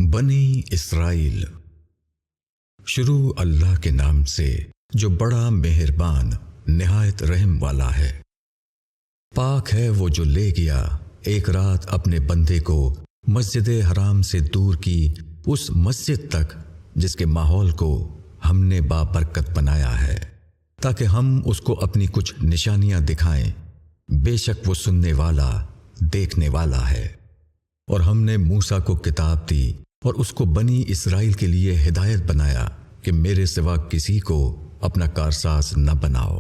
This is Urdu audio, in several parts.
بنی اسرائیل۔ شروع اللہ کے نام سے جو بڑا مہربان نہایت رحم والا ہے۔ پاک ہے وہ جو لے گیا ایک رات اپنے بندے کو مسجد حرام سے دور کی اس مسجد تک جس کے ماحول کو ہم نے بابرکت بنایا ہے تاکہ ہم اس کو اپنی کچھ نشانیاں دکھائیں۔ بے شک وہ سننے والا دیکھنے والا ہے۔ اور ہم نے موسیٰ کو کتاب دی اور اس کو بنی اسرائیل کے لیے ہدایت بنایا کہ میرے سوا کسی کو اپنا کارساز نہ بناؤ۔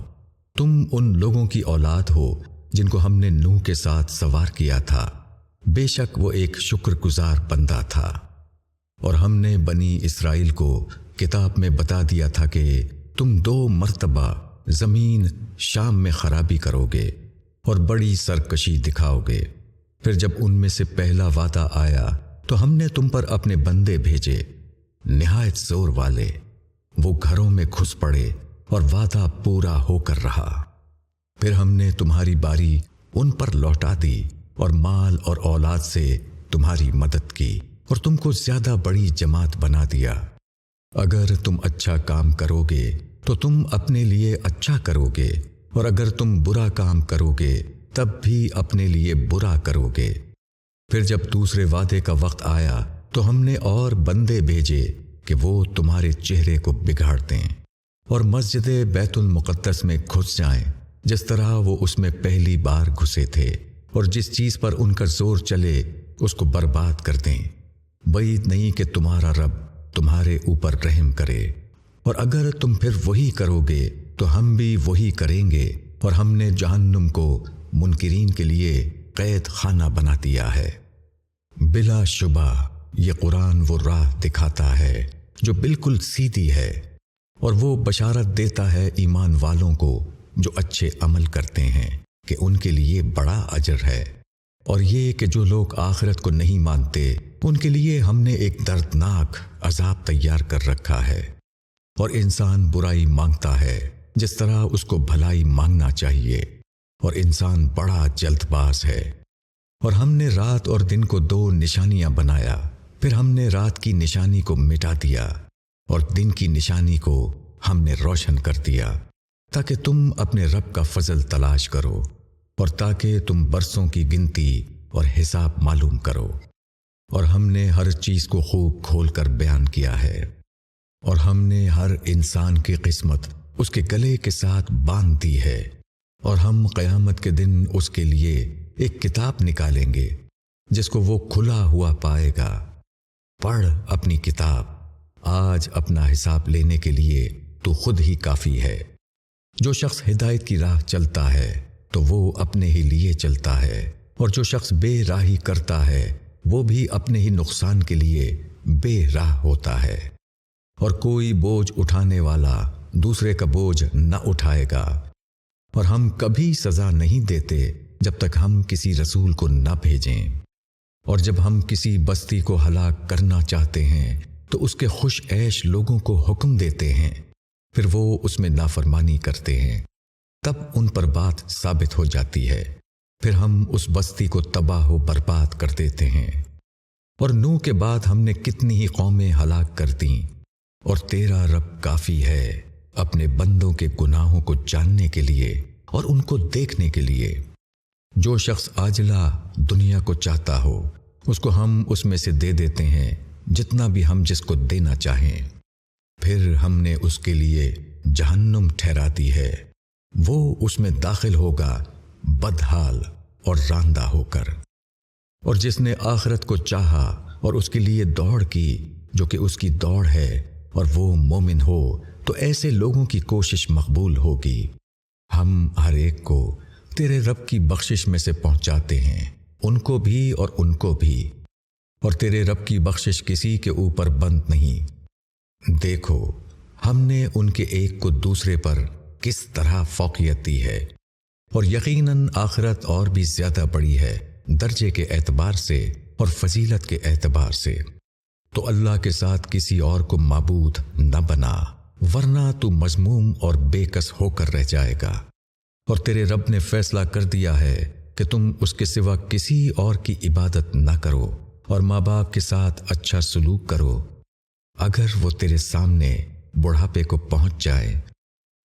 تم ان لوگوں کی اولاد ہو جن کو ہم نے نوح کے ساتھ سوار کیا تھا، بے شک وہ ایک شکر گزار بندہ تھا۔ اور ہم نے بنی اسرائیل کو کتاب میں بتا دیا تھا کہ تم 2 مرتبہ زمین شام میں خرابی کرو گے اور بڑی سرکشی دکھاؤ گے۔ پھر جب ان میں سے پہلا وعدہ آیا تو ہم نے تم پر اپنے بندے بھیجے نہایت زور والے، وہ گھروں میں گھس پڑے اور وعدہ پورا ہو کر رہا۔ پھر ہم نے تمہاری باری ان پر لوٹا دی اور مال اور اولاد سے تمہاری مدد کی اور تم کو زیادہ بڑی جماعت بنا دیا۔ اگر تم اچھا کام کرو گے تو تم اپنے لیے اچھا کرو گے، اور اگر تم برا کام کرو گے تب بھی اپنے لیے برا کرو گے۔ پھر جب دوسرے وعدے کا وقت آیا تو ہم نے اور بندے بھیجے کہ وہ تمہارے چہرے کو بگاڑ دیں اور مسجد بیت المقدس میں گھس جائیں جس طرح وہ اس میں پہلی بار گھسے تھے، اور جس چیز پر ان کا زور چلے اس کو برباد کر دیں۔ بعید نہیں کہ تمہارا رب تمہارے اوپر رحم کرے، اور اگر تم پھر وہی کرو گے تو ہم بھی وہی کریں گے، اور ہم نے جہنم کو منکرین کے لیے قید خانہ بنا دیا ہے۔ بلا شبہ یہ قرآن وہ راہ دکھاتا ہے جو بالکل سیدھی ہے، اور وہ بشارت دیتا ہے ایمان والوں کو جو اچھے عمل کرتے ہیں کہ ان کے لیے بڑا اجر ہے۔ اور یہ کہ جو لوگ آخرت کو نہیں مانتے ان کے لیے ہم نے ایک دردناک عذاب تیار کر رکھا ہے۔ اور انسان برائی مانگتا ہے جس طرح اس کو بھلائی مانگنا چاہیے، اور انسان بڑا جلد باز ہے۔ اور ہم نے رات اور دن کو 2 نشانیاں بنایا، پھر ہم نے رات کی نشانی کو مٹا دیا اور دن کی نشانی کو ہم نے روشن کر دیا تاکہ تم اپنے رب کا فضل تلاش کرو، اور تاکہ تم برسوں کی گنتی اور حساب معلوم کرو۔ اور ہم نے ہر چیز کو خوب کھول کر بیان کیا ہے، اور ہم نے ہر انسان کی قسمت اس کے گلے کے ساتھ باندھ دی ہے، اور ہم قیامت کے دن اس کے لیے ایک کتاب نکالیں گے جس کو وہ کھلا ہوا پائے گا۔ پڑھ اپنی کتاب، آج اپنا حساب لینے کے لیے تو خود ہی کافی ہے۔ جو شخص ہدایت کی راہ چلتا ہے تو وہ اپنے ہی لیے چلتا ہے، اور جو شخص بے راہی کرتا ہے وہ بھی اپنے ہی نقصان کے لیے بے راہ ہوتا ہے۔ اور کوئی بوجھ اٹھانے والا دوسرے کا بوجھ نہ اٹھائے گا، اور ہم کبھی سزا نہیں دیتے جب تک ہم کسی رسول کو نہ بھیجیں۔ اور جب ہم کسی بستی کو ہلاک کرنا چاہتے ہیں تو اس کے خوش عیش لوگوں کو حکم دیتے ہیں، پھر وہ اس میں نافرمانی کرتے ہیں، تب ان پر بات ثابت ہو جاتی ہے، پھر ہم اس بستی کو تباہ و برباد کر دیتے ہیں۔ اور نوح کے بعد ہم نے کتنی ہی قومیں ہلاک کر دیں، اور تیرا رب کافی ہے اپنے بندوں کے گناہوں کو جاننے کے لیے اور ان کو دیکھنے کے لیے۔ جو شخص عاجلہ دنیا کو چاہتا ہو اس کو ہم اس میں سے دے دیتے ہیں جتنا بھی ہم جس کو دینا چاہیں، پھر ہم نے اس کے لیے جہنم ٹھہرا دی ہے، وہ اس میں داخل ہوگا بدحال اور راندہ ہو کر۔ اور جس نے آخرت کو چاہا اور اس کے لیے دوڑ کی جو کہ اس کی دوڑ ہے، اور وہ مومن ہو تو ایسے لوگوں کی کوشش مقبول ہوگی۔ ہم ہر ایک کو تیرے رب کی بخشش میں سے پہنچاتے ہیں، ان کو بھی اور ان کو بھی، اور تیرے رب کی بخشش کسی کے اوپر بند نہیں۔ دیکھو ہم نے ان کے ایک کو دوسرے پر کس طرح فوقیت دی ہے، اور یقیناً آخرت اور بھی زیادہ بڑی ہے درجے کے اعتبار سے اور فضیلت کے اعتبار سے۔ تو اللہ کے ساتھ کسی اور کو معبود نہ بنا، ورنہ تو مذموم اور بے کس ہو کر رہ جائے گا۔ اور تیرے رب نے فیصلہ کر دیا ہے کہ تم اس کے سوا کسی اور کی عبادت نہ کرو، اور ماں باپ کے ساتھ اچھا سلوک کرو۔ اگر وہ تیرے سامنے بڑھاپے کو پہنچ جائے،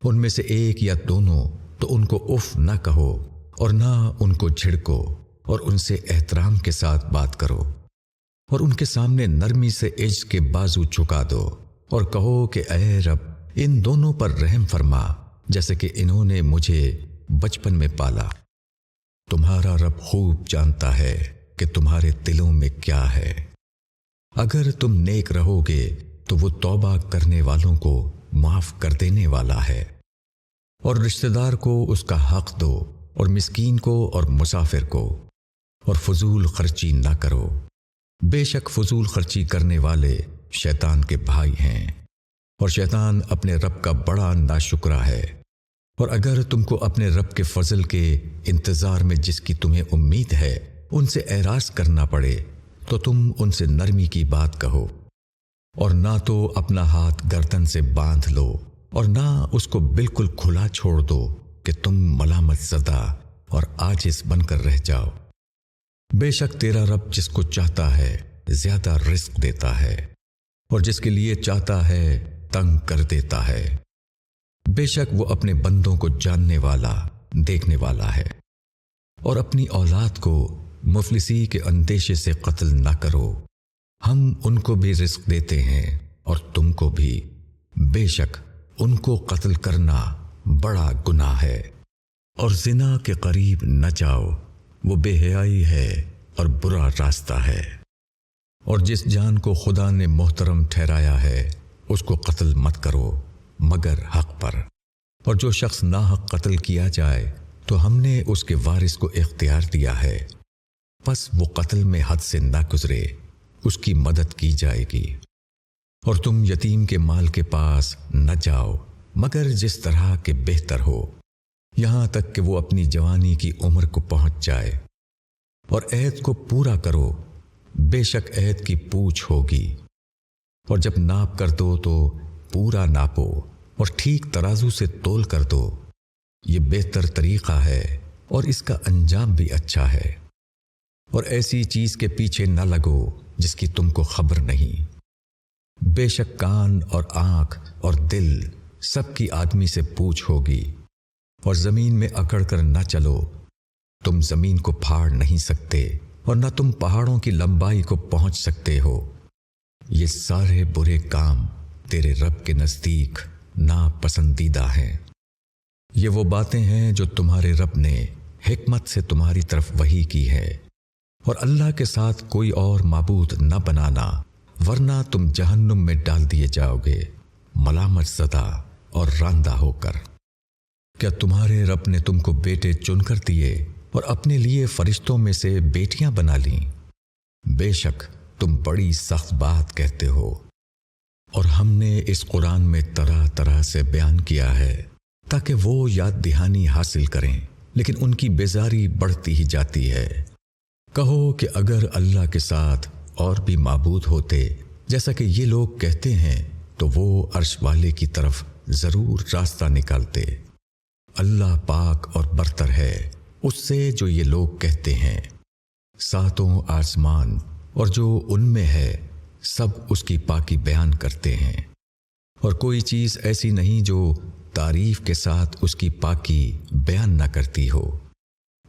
ان میں سے ایک یا دونوں، تو ان کو اف نہ کہو اور نہ ان کو جھڑکو، اور ان سے احترام کے ساتھ بات کرو، اور ان کے سامنے نرمی سے عجز کے بازو جھکا دو، اور کہو کہ اے رب ان دونوں پر رحم فرما جیسے کہ انہوں نے مجھے بچپن میں پالا۔ تمہارا رب خوب جانتا ہے کہ تمہارے دلوں میں کیا ہے۔ اگر تم نیک رہو گے تو وہ توبہ کرنے والوں کو معاف کر دینے والا ہے۔ اور رشتہ دار کو اس کا حق دو، اور مسکین کو اور مسافر کو، اور فضول خرچی نہ کرو۔ بے شک فضول خرچی کرنے والے شیطان کے بھائی ہیں، اور شیطان اپنے رب کا بڑا ناشکرا ہے۔ اور اگر تم کو اپنے رب کے فضل کے انتظار میں جس کی تمہیں امید ہے ان سے اعراض کرنا پڑے تو تم ان سے نرمی کی بات کہو، اور نہ تو اپنا ہاتھ گردن سے باندھ لو اور نہ اس کو بالکل کھلا چھوڑ دو کہ تم ملامت زدہ اور عاجز بن کر رہ جاؤ۔ بے شک تیرا رب جس کو چاہتا ہے زیادہ رزق دیتا ہے، اور جس کے لیے چاہتا ہے تنگ کر دیتا ہے۔ بے شک وہ اپنے بندوں کو جاننے والا، دیکھنے والا ہے۔ اور اپنی اولاد کو مفلسی کے اندیشے سے قتل نہ کرو، ہم ان کو بھی رزق دیتے ہیں اور تم کو بھی، بے شک ان کو قتل کرنا بڑا گناہ ہے۔ اور زنا کے قریب نہ جاؤ، وہ بے حیائی ہے اور برا راستہ ہے۔ اور جس جان کو خدا نے محترم ٹھہرایا ہے اس کو قتل مت کرو مگر حق پر، اور جو شخص ناحق قتل کیا جائے تو ہم نے اس کے وارث کو اختیار دیا ہے، پس وہ قتل میں حد سے نہ گزرے، اس کی مدد کی جائے گی۔ اور تم یتیم کے مال کے پاس نہ جاؤ مگر جس طرح کہ بہتر ہو، یہاں تک کہ وہ اپنی جوانی کی عمر کو پہنچ جائے۔ اور عہد کو پورا کرو، بے شک عہد کی پوچھ ہوگی۔ اور جب ناپ کر دو تو پورا ناپو اور ٹھیک ترازو سے تول کر دو، یہ بہتر طریقہ ہے اور اس کا انجام بھی اچھا ہے۔ اور ایسی چیز کے پیچھے نہ لگو جس کی تم کو خبر نہیں۔ بے شک کان اور آنکھ اور دل سب کی آدمی سے پوچھ ہوگی۔ اور زمین میں اکڑ کر نہ چلو، تم زمین کو پھاڑ نہیں سکتے اور نہ تم پہاڑوں کی لمبائی کو پہنچ سکتے ہو۔ یہ سارے برے کام تیرے رب کے نزدیک ناپسندیدہ ہیں۔ یہ وہ باتیں ہیں جو تمہارے رب نے حکمت سے تمہاری طرف وحی کی ہے۔ اور اللہ کے ساتھ کوئی اور معبود نہ بنانا، ورنہ تم جہنم میں ڈال دیے جاؤ گے ملامت زدہ اور راندہ ہو کر۔ کیا تمہارے رب نے تم کو بیٹے چن کر دیے اور اپنے لیے فرشتوں میں سے بیٹیاں بنا لیں؟ بے شک تم بڑی سخت بات کہتے ہو۔ اور ہم نے اس قرآن میں طرح طرح سے بیان کیا ہے تاکہ وہ یاد دہانی حاصل کریں، لیکن ان کی بیزاری بڑھتی ہی جاتی ہے۔ کہو کہ اگر اللہ کے ساتھ اور بھی معبود ہوتے جیسا کہ یہ لوگ کہتے ہیں تو وہ عرش والے کی طرف ضرور راستہ نکالتے۔ اللہ پاک اور برتر ہے اس سے جو یہ لوگ کہتے ہیں۔ ساتوں آسمان اور جو ان میں ہے سب اس کی پاکی بیان کرتے ہیں، اور کوئی چیز ایسی نہیں جو تعریف کے ساتھ اس کی پاکی بیان نہ کرتی ہو،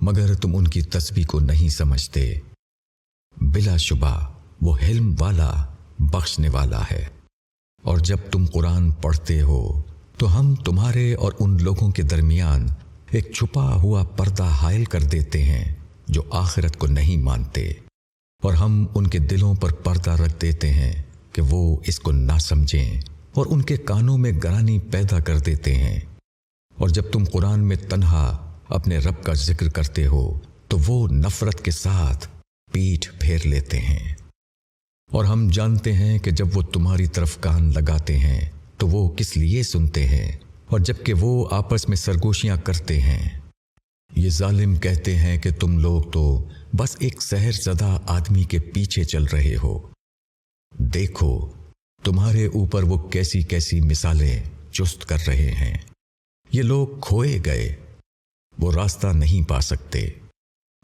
مگر تم ان کی تسبیح کو نہیں سمجھتے۔ بلا شبہ وہ حلم والا، بخشنے والا ہے۔ اور جب تم قرآن پڑھتے ہو تو ہم تمہارے اور ان لوگوں کے درمیان ایک چھپا ہوا پردہ حائل کر دیتے ہیں جو آخرت کو نہیں مانتے، اور ہم ان کے دلوں پر پردہ رکھ دیتے ہیں کہ وہ اس کو نہ سمجھیں، اور ان کے کانوں میں گرانی پیدا کر دیتے ہیں۔ اور جب تم قرآن میں تنہا اپنے رب کا ذکر کرتے ہو تو وہ نفرت کے ساتھ پیٹھ پھیر لیتے ہیں۔ اور ہم جانتے ہیں کہ جب وہ تمہاری طرف کان لگاتے ہیں تو وہ کس لیے سنتے ہیں، اور جب کہ وہ آپس میں سرگوشیاں کرتے ہیں۔ یہ ظالم کہتے ہیں کہ تم لوگ تو بس ایک سحر زدہ آدمی کے پیچھے چل رہے ہو۔ دیکھو تمہارے اوپر وہ کیسی کیسی مثالیں چست کر رہے ہیں۔ یہ لوگ کھوئے گئے، وہ راستہ نہیں پا سکتے۔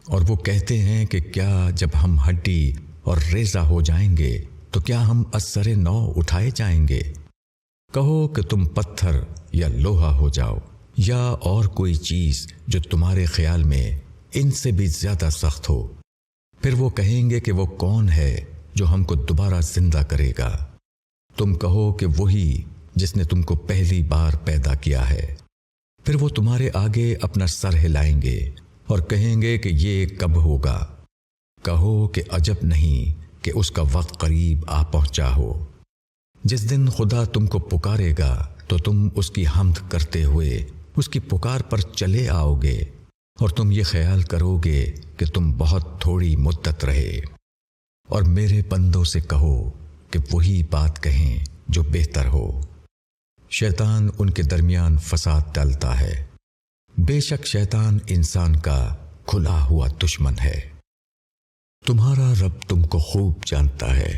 اور وہ کہتے ہیں کہ کیا جب ہم ہڈی اور ریزہ ہو جائیں گے تو کیا ہم اثر نو اٹھائے جائیں گے؟ کہو کہ تم پتھر یا لوہا ہو جاؤ یا اور کوئی چیز جو تمہارے خیال میں ان سے بھی زیادہ سخت ہو، پھر وہ کہیں گے کہ وہ کون ہے جو ہم کو دوبارہ زندہ کرے گا؟ تم کہو کہ وہی جس نے تم کو پہلی بار پیدا کیا ہے۔ پھر وہ تمہارے آگے اپنا سر ہلائیں گے اور کہیں گے کہ یہ کب ہوگا؟ کہو کہ عجب نہیں کہ اس کا وقت قریب آ پہنچا ہو۔ جس دن خدا تم کو پکارے گا تو تم اس کی حمد کرتے ہوئے اس کی پکار پر چلے آؤ گے، اور تم یہ خیال کرو گے کہ تم بہت تھوڑی مدت رہے۔ اور میرے بندوں سے کہو کہ وہی بات کہیں جو بہتر ہو۔ شیطان ان کے درمیان فساد ڈالتا ہے۔ بے شک شیطان انسان کا کھلا ہوا دشمن ہے۔ تمہارا رب تم کو خوب جانتا ہے،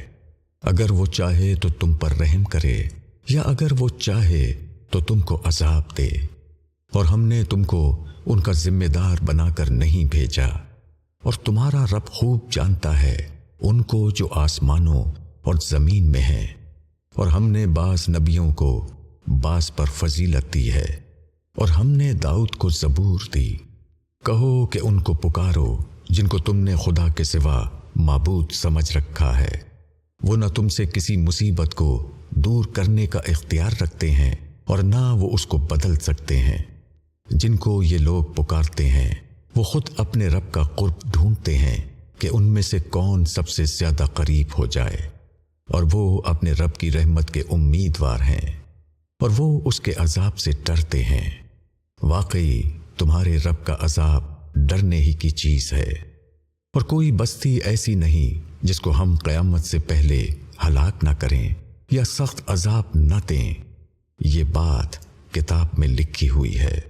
اگر وہ چاہے تو تم پر رحم کرے یا اگر وہ چاہے تو تم کو عذاب دے۔ اور ہم نے تم کو ان کا ذمہ دار بنا کر نہیں بھیجا، اور تمہارا رب خوب جانتا ہے ان کو جو آسمانوں اور زمین میں ہیں۔ اور ہم نے بعض نبیوں کو بعض پر فضیلت دی ہے، اور ہم نے داؤد کو زبور دی۔ کہو کہ ان کو پکارو جن کو تم نے خدا کے سوا معبود سمجھ رکھا ہے۔ وہ نہ تم سے کسی مصیبت کو دور کرنے کا اختیار رکھتے ہیں اور نہ وہ اس کو بدل سکتے ہیں۔ جن کو یہ لوگ پکارتے ہیں وہ خود اپنے رب کا قرب ڈھونڈتے ہیں کہ ان میں سے کون سب سے زیادہ قریب ہو جائے، اور وہ اپنے رب کی رحمت کے امیدوار ہیں، اور وہ اس کے عذاب سے ڈرتے ہیں۔ واقعی تمہارے رب کا عذاب ڈرنے ہی کی چیز ہے، اور کوئی بستی ایسی نہیں جس کو ہم قیامت سے پہلے ہلاک نہ کریں یا سخت عذاب نہ دیں۔ یہ بات کتاب میں لکھی ہوئی ہے،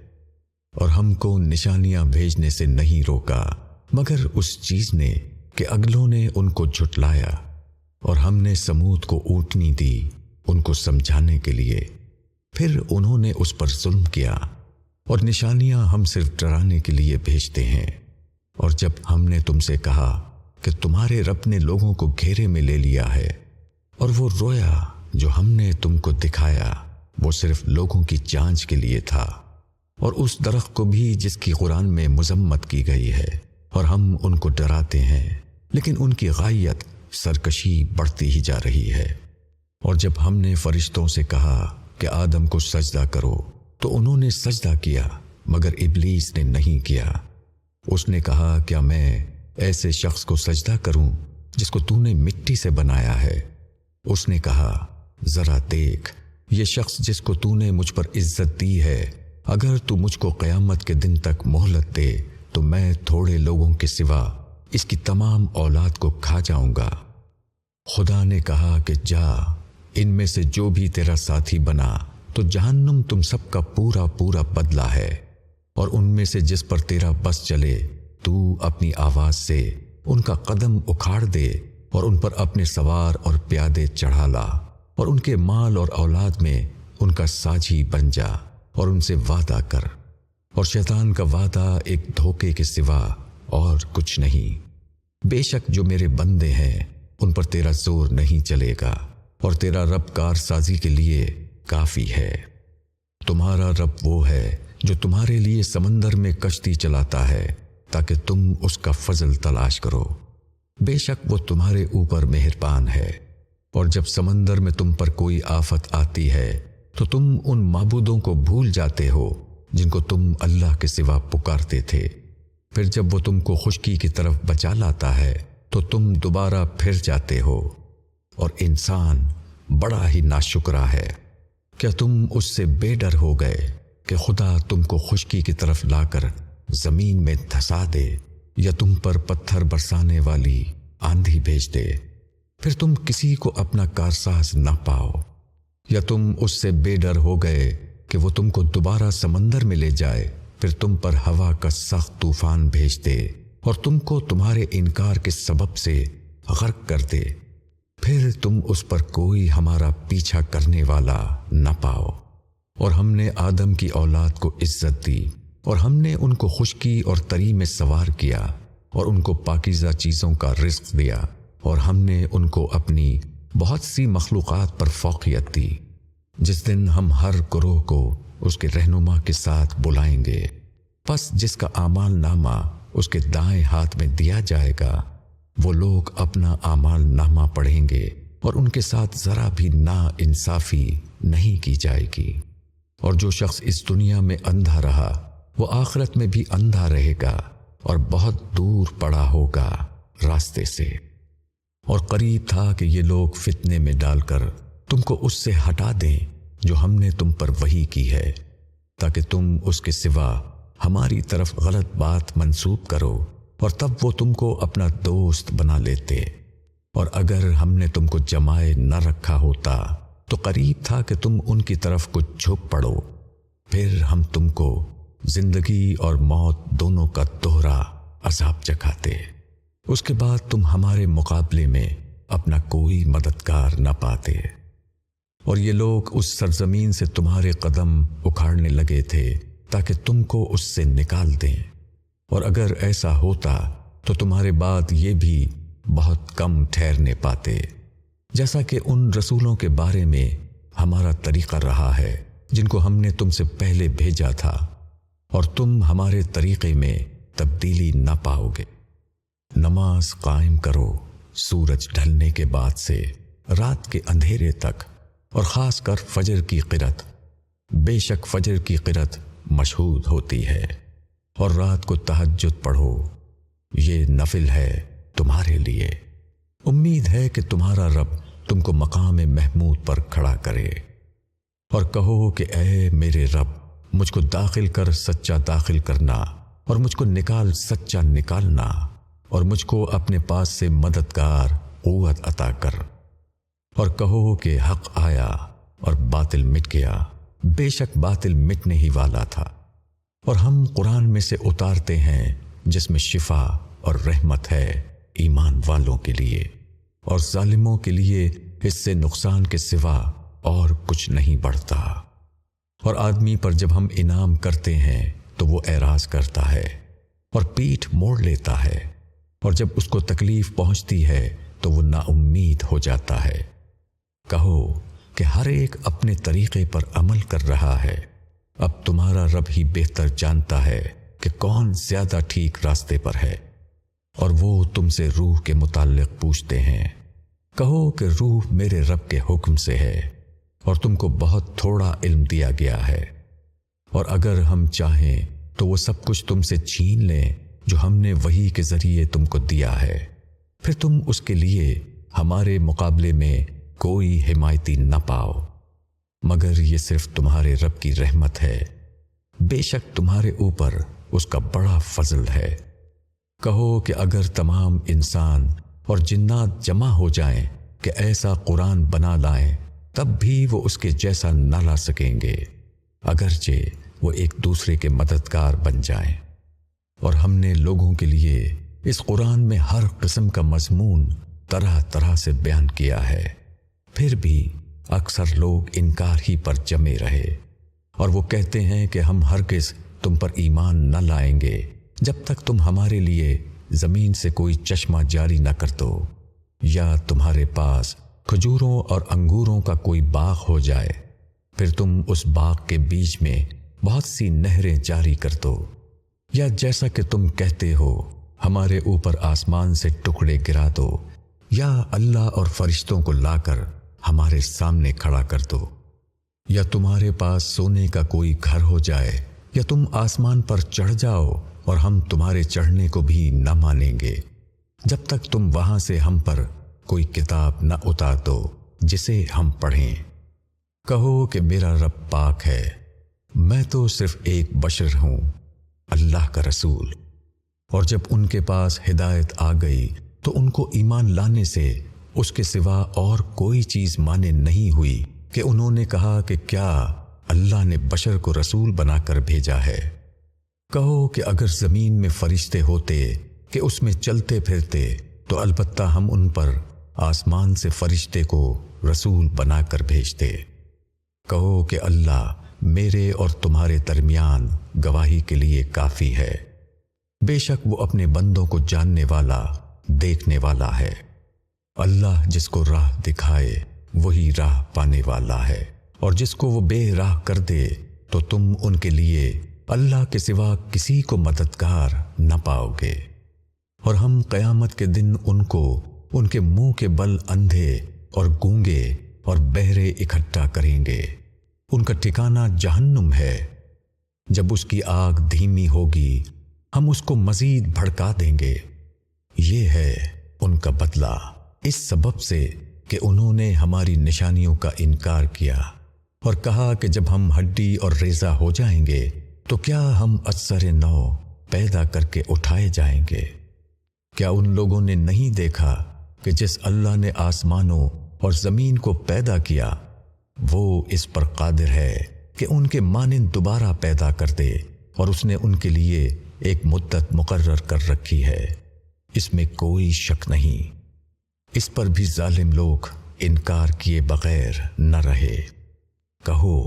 اور ہم کو نشانیاں بھیجنے سے نہیں روکا مگر اس چیز نے کہ اگلوں نے ان کو جھٹلایا، اور ہم نے سمود کو اونٹنی دی ان کو سمجھانے کے لیے، پھر انہوں نے اس پر ظلم کیا۔ اور نشانیاں ہم صرف ڈرانے کے لیے بھیجتے ہیں۔ اور جب ہم نے تم سے کہا کہ تمہارے رب نے لوگوں کو گھیرے میں لے لیا ہے، اور وہ رویا جو ہم نے تم کو دکھایا وہ صرف لوگوں کی جانچ کے لیے تھا، اور اس درخت کو بھی جس کی قرآن میں مذمت کی گئی ہے، اور ہم ان کو ڈراتے ہیں لیکن ان کی غایت سرکشی بڑھتی ہی جا رہی ہے۔ اور جب ہم نے فرشتوں سے کہا کہ آدم کو سجدہ کرو تو انہوں نے سجدہ کیا مگر ابلیس نے نہیں کیا۔ اس نے کہا کیا میں ایسے شخص کو سجدہ کروں جس کو تو نے مٹی سے بنایا ہے؟ اس نے کہا ذرا دیکھ، یہ شخص جس کو تو نے مجھ پر عزت دی ہے، اگر تو مجھ کو قیامت کے دن تک مہلت دے تو میں تھوڑے لوگوں کے سوا اس کی تمام اولاد کو کھا جاؤں گا۔ خدا نے کہا کہ جا، ان میں سے جو بھی تیرا ساتھی بنا تو جہنم تم سب کا پورا پورا بدلہ ہے، اور ان میں سے جس پر تیرا بس چلے تو اپنی آواز سے ان کا قدم اکھاڑ دے اور ان پر اپنے سوار اور پیادے چڑھا لا، اور ان کے مال اور اولاد میں ان کا ساجھی بن جا، اور ان سے وعدہ کر، اور شیطان کا وعدہ ایک دھوکے کے سوا اور کچھ نہیں۔ بے شک جو میرے بندے ہیں ان پر تیرا زور نہیں چلے گا، اور تیرا رب کار سازی کے لیے کافی ہے۔ تمہارا رب وہ ہے جو تمہارے لیے سمندر میں کشتی چلاتا ہے تاکہ تم اس کا فضل تلاش کرو، بے شک وہ تمہارے اوپر مہربان ہے۔ اور جب سمندر میں تم پر کوئی آفت آتی ہے تو تم ان معبودوں کو بھول جاتے ہو جن کو تم اللہ کے سوا پکارتے تھے، پھر جب وہ تم کو خشکی کی طرف بچا لاتا ہے تو تم دوبارہ پھر جاتے ہو۔ اور انسان بڑا ہی ناشکرا ہے۔ کیا تم اس سے بے ڈر ہو گئے کہ خدا تم کو خشکی کی طرف لا کر زمین میں دھسا دے یا تم پر پتھر برسانے والی آندھی بھیج دے، پھر تم کسی کو اپنا کارساز نہ پاؤ؟ یا تم اس سے بے ڈر ہو گئے کہ وہ تم کو دوبارہ سمندر میں لے جائے، پھر تم پر ہوا کا سخت طوفان بھیج دے اور تم کو تمہارے انکار کے سبب سے غرق کر دے، پھر تم اس پر کوئی ہمارا پیچھا کرنے والا نہ پاؤ۔ اور ہم نے آدم کی اولاد کو عزت دی، اور ہم نے ان کو خشکی اور تری میں سوار کیا، اور ان کو پاکیزہ چیزوں کا رزق دیا، اور ہم نے ان کو اپنی بہت سی مخلوقات پر فوقیت دی۔ جس دن ہم ہر گروہ کو اس کے رہنما کے ساتھ بلائیں گے، پس جس کا اعمال نامہ اس کے دائیں ہاتھ میں دیا جائے گا، وہ لوگ اپنا اعمال نامہ پڑھیں گے اور ان کے ساتھ ذرا بھی نا انصافی نہیں کی جائے گی۔ اور جو شخص اس دنیا میں اندھا رہا وہ آخرت میں بھی اندھا رہے گا اور بہت دور پڑا ہوگا راستے سے۔ اور قریب تھا کہ یہ لوگ فتنے میں ڈال کر تم کو اس سے ہٹا دیں جو ہم نے تم پر وحی کی ہے، تاکہ تم اس کے سوا ہماری طرف غلط بات منسوب کرو، اور تب وہ تم کو اپنا دوست بنا لیتے۔ اور اگر ہم نے تم کو جمائے نہ رکھا ہوتا تو قریب تھا کہ تم ان کی طرف کچھ جھک پڑو، پھر ہم تم کو زندگی اور موت دونوں کا دوہرا عذاب چکھاتے۔ اس کے بعد تم ہمارے مقابلے میں اپنا کوئی مددگار نہ پاتے۔ اور یہ لوگ اس سرزمین سے تمہارے قدم اکھاڑنے لگے تھے تاکہ تم کو اس سے نکال دیں، اور اگر ایسا ہوتا تو تمہارے بعد یہ بھی بہت کم ٹھہرنے پاتے، جیسا کہ ان رسولوں کے بارے میں ہمارا طریقہ رہا ہے جن کو ہم نے تم سے پہلے بھیجا تھا، اور تم ہمارے طریقے میں تبدیلی نہ پاؤ گے۔ نماز قائم کرو سورج ڈھلنے کے بعد سے رات کے اندھیرے تک، اور خاص کر فجر کی قرات۔ بے شک فجر کی قرات مشہود ہوتی ہے، اور رات کو تہجد پڑھو، یہ نفل ہے تمہارے لیے۔ امید ہے کہ تمہارا رب تم کو مقام محمود پر کھڑا کرے۔ اور کہو کہ اے میرے رب، مجھ کو داخل کر سچا داخل کرنا، اور مجھ کو نکال سچا نکالنا، اور مجھ کو اپنے پاس سے مددگار قوت عطا کر۔ اور کہو کہ حق آیا اور باطل مٹ گیا، بے شک باطل مٹنے ہی والا تھا، اور ہم قرآن میں سے اتارتے ہیں جس میں شفا اور رحمت ہے ایمان والوں کے لیے، اور ظالموں کے لیے اس سے نقصان کے سوا اور کچھ نہیں بڑھتا۔ اور آدمی پر جب ہم انعام کرتے ہیں تو وہ اعراض کرتا ہے اور پیٹھ موڑ لیتا ہے، اور جب اس کو تکلیف پہنچتی ہے تو وہ نا امید ہو جاتا ہے۔ کہو کہ ہر ایک اپنے طریقے پر عمل کر رہا ہے، اب تمہارا رب ہی بہتر جانتا ہے کہ کون زیادہ ٹھیک راستے پر ہے۔ اور وہ تم سے روح کے متعلق پوچھتے ہیں، کہو کہ روح میرے رب کے حکم سے ہے، اور تم کو بہت تھوڑا علم دیا گیا ہے، اور اگر ہم چاہیں تو وہ سب کچھ تم سے چھین لیں جو ہم نے وحی کے ذریعے تم کو دیا ہے، پھر تم اس کے لیے ہمارے مقابلے میں کوئی حمایتی نہ پاؤ، مگر یہ صرف تمہارے رب کی رحمت ہے، بے شک تمہارے اوپر اس کا بڑا فضل ہے۔ کہو کہ اگر تمام انسان اور جنات جمع ہو جائیں کہ ایسا قرآن بنا لائیں، تب بھی وہ اس کے جیسا نہ لا سکیں گے، اگرچہ وہ ایک دوسرے کے مددگار بن جائیں۔ اور ہم نے لوگوں کے لیے اس قرآن میں ہر قسم کا مضمون طرح طرح سے بیان کیا ہے، پھر بھی اکثر لوگ انکار ہی پر جمے رہے، اور وہ کہتے ہیں کہ ہم ہرگز تم پر ایمان نہ لائیں گے جب تک تم ہمارے لیے زمین سے کوئی چشمہ جاری نہ کر دو، یا تمہارے پاس کھجوروں اور انگوروں کا کوئی باغ ہو جائے، پھر تم اس باغ کے بیچ میں بہت سی نہریں جاری کر دو، یا جیسا کہ تم کہتے ہو ہمارے اوپر آسمان سے ٹکڑے گرا دو، یا اللہ اور فرشتوں کو لا کر ہمارے سامنے کھڑا کر دو، یا تمہارے پاس سونے کا کوئی گھر ہو جائے، یا تم آسمان پر چڑھ جاؤ اور ہم تمہارے چڑھنے کو بھی نہ مانیں گے جب تک تم وہاں سے ہم پر کوئی کتاب نہ اتار دو جسے ہم پڑھیں۔ کہو کہ میرا رب پاک ہے، میں تو صرف ایک بشر ہوں، اللہ کا رسول۔ اور جب ان کے پاس ہدایت آ گئی تو ان کو ایمان لانے سے اس کے سوا اور کوئی چیز مانے نہیں ہوئی کہ انہوں نے کہا کہ کیا اللہ نے بشر کو رسول بنا کر بھیجا ہے۔ کہو کہ اگر زمین میں فرشتے ہوتے کہ اس میں چلتے پھرتے تو البتہ ہم ان پر آسمان سے فرشتے کو رسول بنا کر بھیجتے۔ کہو کہ اللہ میرے اور تمہارے درمیان گواہی کے لیے کافی ہے، بے شک وہ اپنے بندوں کو جاننے والا دیکھنے والا ہے۔ اللہ جس کو راہ دکھائے وہی راہ پانے والا ہے، اور جس کو وہ بے راہ کر دے تو تم ان کے لیے اللہ کے سوا کسی کو مددگار نہ پاؤ گے۔ اور ہم قیامت کے دن ان کو ان کے منہ کے بل اندھے اور گونگے اور بہرے اکٹھا کریں گے۔ ان کا ٹھکانہ جہنم ہے، جب اس کی آگ دھیمی ہوگی ہم اس کو مزید بھڑکا دیں گے۔ یہ ہے ان کا بدلہ اس سبب سے کہ انہوں نے ہماری نشانیوں کا انکار کیا اور کہا کہ جب ہم ہڈی اور ریزہ ہو جائیں گے تو کیا ہم اثر نو پیدا کر کے اٹھائے جائیں گے؟ کیا ان لوگوں نے نہیں دیکھا کہ جس اللہ نے آسمانوں اور زمین کو پیدا کیا وہ اس پر قادر ہے کہ ان کے مانند دوبارہ پیدا کر دے، اور اس نے ان کے لیے ایک مدت مقرر کر رکھی ہے، اس میں کوئی شک نہیں۔ اس پر بھی ظالم لوگ انکار کیے بغیر نہ رہے۔ کہو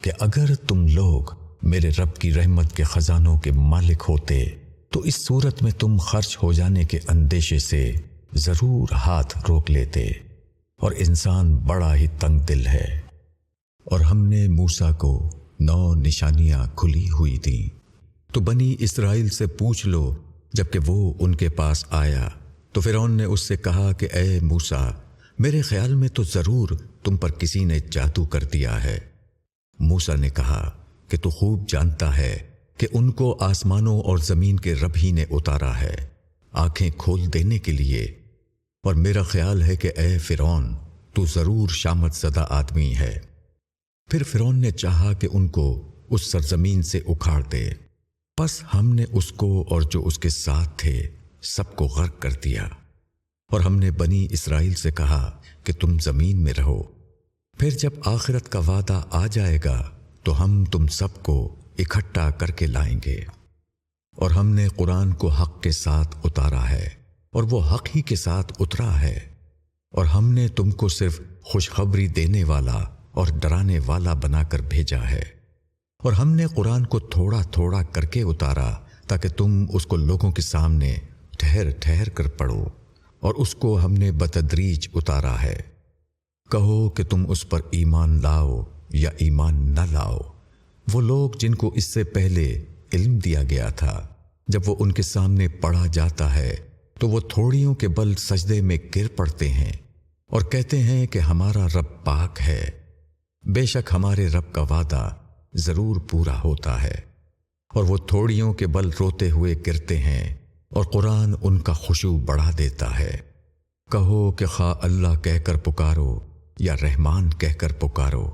کہ اگر تم لوگ میرے رب کی رحمت کے خزانوں کے مالک ہوتے تو اس صورت میں تم خرچ ہو جانے کے اندیشے سے ضرور ہاتھ روک لیتے، اور انسان بڑا ہی تنگ دل ہے۔ اور ہم نے موسیٰ کو 9 نشانیاں کھلی ہوئی دیں، تو بنی اسرائیل سے پوچھ لو۔ جبکہ وہ ان کے پاس آیا تو فرعون نے اس سے کہا کہ اے موسیٰ، میرے خیال میں تو ضرور تم پر کسی نے جادو کر دیا ہے۔ موسیٰ نے کہا کہ تو خوب جانتا ہے کہ ان کو آسمانوں اور زمین کے رب ہی نے اتارا ہے آنکھیں کھول دینے کے لیے، اور میرا خیال ہے کہ اے فرعون تو ضرور شامت زدہ آدمی ہے۔ پھر فرعون نے چاہا کہ ان کو اس سرزمین سے اکھاڑ دے، پس ہم نے اس کو اور جو اس کے ساتھ تھے سب کو غرق کر دیا۔ اور ہم نے بنی اسرائیل سے کہا کہ تم زمین میں رہو، پھر جب آخرت کا وعدہ آ جائے گا تو ہم تم سب کو اکٹھا کر کے لائیں گے۔ اور ہم نے قرآن کو حق کے ساتھ اتارا ہے، اور وہ حق ہی کے ساتھ اترا ہے، اور ہم نے تم کو صرف خوشخبری دینے والا اور ڈرانے والا بنا کر بھیجا ہے۔ اور ہم نے قرآن کو تھوڑا تھوڑا کر کے اتارا تاکہ تم اس کو لوگوں کے سامنے ٹھہر ٹھہر کر پڑھو، اور اس کو ہم نے بتدریج اتارا ہے۔ کہو کہ تم اس پر ایمان لاؤ یا ایمان نہ لاؤ۔ وہ لوگ جن کو اس سے پہلے علم دیا گیا تھا، جب وہ ان کے سامنے پڑھا جاتا ہے تو وہ تھوڑیوں کے بل سجدے میں گر پڑتے ہیں اور کہتے ہیں کہ ہمارا رب پاک ہے۔ بے شک ہمارے رب کا وعدہ ضرور پورا ہوتا ہے۔ اور وہ تھوڑیوں کے بل روتے ہوئے گرتے ہیں، اور قرآن ان کا خشوع بڑھا دیتا ہے۔ کہو کہ خواہ اللہ کہہ کر پکارو یا رحمان کہہ کر پکارو،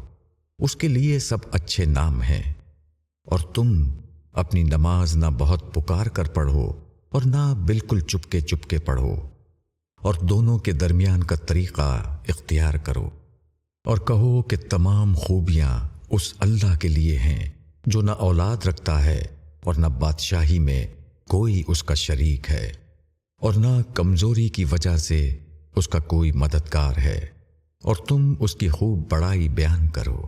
اس کے لیے سب اچھے نام ہیں۔ اور تم اپنی نماز نہ بہت پکار کر پڑھو اور نہ بالکل چپکے چپکے پڑھو، اور دونوں کے درمیان کا طریقہ اختیار کرو۔ اور کہو کہ تمام خوبیاں اس اللہ کے لیے ہیں جو نہ اولاد رکھتا ہے اور نہ بادشاہی میں کوئی اس کا شریک ہے، اور نہ کمزوری کی وجہ سے اس کا کوئی مددگار ہے، اور تم اس کی خوب بڑائی بیان کرو۔